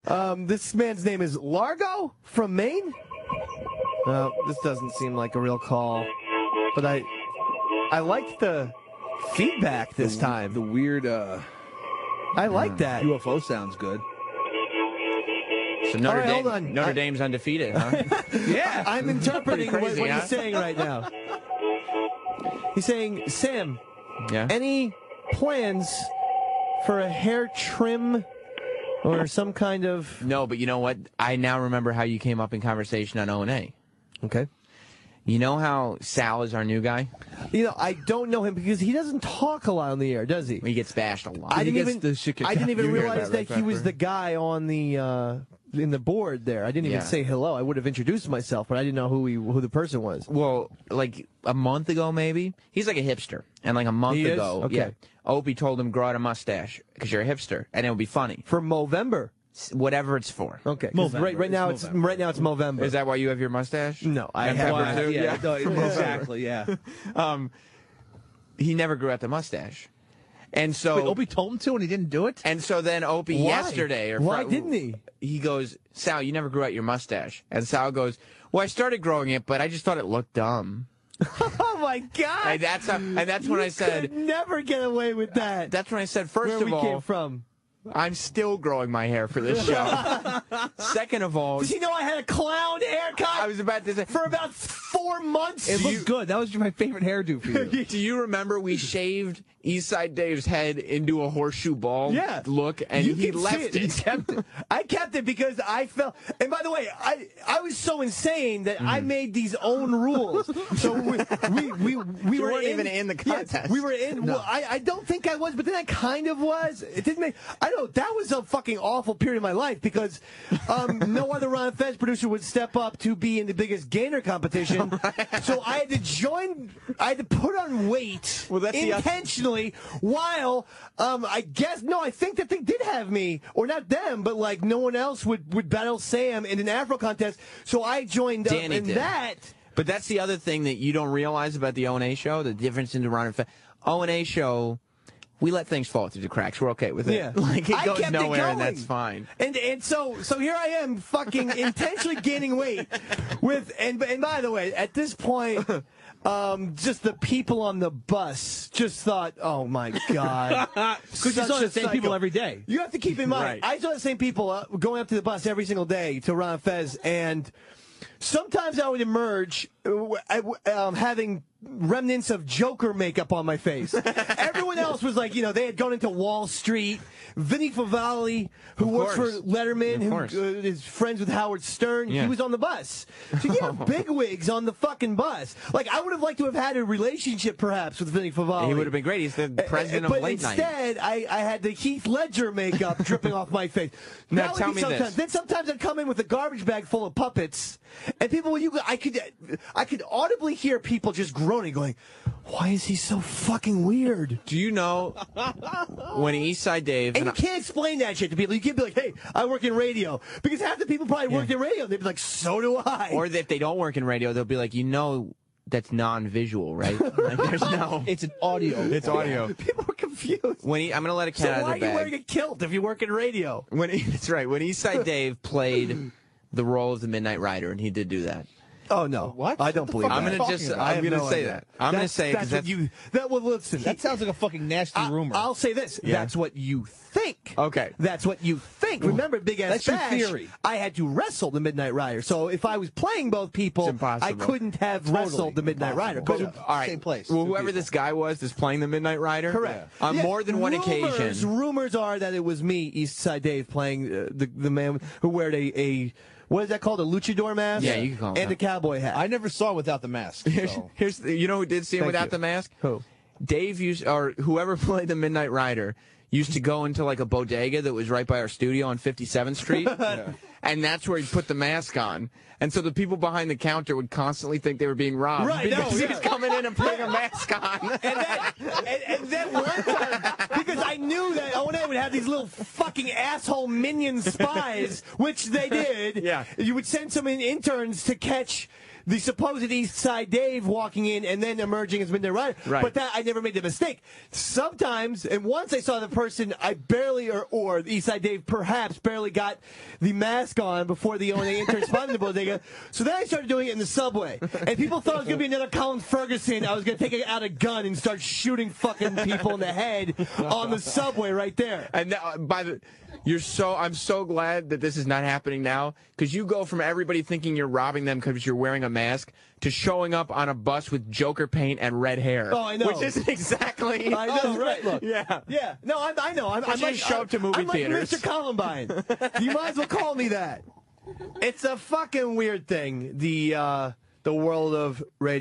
This man's name is Largo from Maine. This doesn't seem like a real call, but I liked the feedback this time. The weird. I like that. UFO sounds good. So Notre Dame's undefeated, huh? Yeah, I'm interpreting crazy, what huh? he's saying right now. He's saying, Sam, Yeah. any plans for a hair trim or some kind of... No, but you know what? I now remember how you came up in conversation on O&A. Okay. You know how Sal is our new guy? You know, I don't know him because he doesn't talk a lot on the air, does he? He gets bashed a lot. I He didn't gets the shit kicked even out of him. realize You hear that he was the guy on the in the board there. I didn't even say hello. I would have introduced myself, but I didn't know who the person was. Well, like a month ago, maybe. He's like a hipster. And like a month ago, okay. Opie told him, grow out a mustache because you're a hipster. And it would be funny. For Movember. Whatever it's for. Okay. 'Cause right now it's Movember. Is that why you have your mustache? No, I And have pepper too? Yeah, no, exactly, yeah. He never grew out the mustache. And so Wait, Opie told him to and he didn't do it? And so then Opie yesterday Why didn't he? He goes, Sal, you never grew out your mustache. And Sal goes, well, I started growing it, but I just thought it looked dumb. Oh my God! And that's when I said, could never get away with that. That's when I said, first Where of we all, came from. I'm still growing my hair for this show. Second of all, Did you know I had a clown haircut? I was about to say, for about 4 months. It looked good. That was my favorite hairdo for you. Do you remember we shaved Eastside Dave's head into a horseshoe ball look, and You he can left see it. He kept it. I kept it because I felt. And by the way, I was so insane that I made these own rules. So we weren't even in the contest. Yeah, we were in. No. Well, I don't think I was, but then I kind of was. It didn't make. I know that was a fucking awful period of my life because no other Ron Fez producer would step up to be in the biggest gainer competition. Right. So I had to join. I had to put on weight intentionally. While I think that they did have me, or not them, but like no one else would battle Sam in an Afro contest. So I joined up in that. But that's the other thing that you don't realize about the O&A show, the difference in the Ron and Fez. O&A show, we let things fall through the cracks. We're okay with it. Yeah. Like it goes kept nowhere, it and that's fine. And so here I am, fucking intentionally gaining weight with. And by the way, at this point. Just the people on the bus just thought, oh my God. Because you saw the same people every day. You have to keep in mind, I saw the same people going up to the bus every single day to Ron Fez, and sometimes I would emerge having remnants of Joker makeup on my face. Everyone else was like, they had gone into Wall Street. Vinny Favale, who works for Letterman, who is friends with Howard Stern, he was on the bus. So you have bigwigs on the fucking bus. Like, I would have liked to have had a relationship, perhaps, with Vinny Favale. He would have been great. He's the president of Late Night. But instead, I had the Heath Ledger makeup dripping off my face. Now tell me this. Then sometimes I'd come in with a garbage bag full of puppets, and people, I could audibly hear people just groaning, going, why is he so fucking weird? Do you know when Eastside Dave... And you can't explain that shit to people. You can't be like, hey, I work in radio. Because half the people probably work in radio. They'd be like, so do I. Or if they don't work in radio, they'll be like, that's non-visual, right? Like, there's no... It's an audio. It's audio. People are confused. I'm going to let a cat out of the bag. So why are you wearing a kilt if you work in radio? That's right. When Eastside Dave played the role of the Midnight Rider, and he did do that. Oh no! What? I don't believe that. I'm going to say that. I'm going to say that's what you. Well, listen. That sounds like a fucking nasty rumor. I'll say this. Yeah. That's what you think. Okay. That's what you think. Remember, Big Ass That's Bash, your theory. I had to wrestle the Midnight Rider. So if I was playing both people, I couldn't have wrestled the Midnight Rider. But, all right. Same place. Well, whoever this guy was that's playing the Midnight Rider. Correct. On more than one occasion. Rumors are that it was me, Eastside Dave, playing the man who wore a what is that called? A luchador mask? Yeah, you can call it and a cowboy hat. I never saw him without the mask. So. You know who did see him without the mask? Who? Dave or whoever played the Midnight Rider used to go into like a bodega that was right by our studio on 57th Street. And that's where he'd put the mask on. And so the people behind the counter would constantly think they were being robbed. Right, because he was coming in and putting a mask on. And then one time, because I knew that O&A would have these little fucking asshole minion spies, which they did. Yeah. You would send some interns to catch the supposed East Side Dave walking in and then emerging as Midnight Rider. Right. But that I never made the mistake. Sometimes, and once I saw the person, I barely, or East Side Dave perhaps barely got the mask on before the ONA intern spotted in the bodega. So then I started doing it in the subway. And people thought it was going to be another Colin Ferguson. I was going to take out a gun and start shooting fucking people in the head on the subway right there. And I'm so glad that this is not happening now, because you go from everybody thinking you're robbing them because you're wearing a mask to showing up on a bus with Joker paint and red hair. Oh, I know. Which isn't exactly. I know, right? Look. Yeah. Yeah. No, I know. I'm like, show up to movie theaters. Like Mr. Columbine. You might as well call me that. It's a fucking weird thing. The world of radio.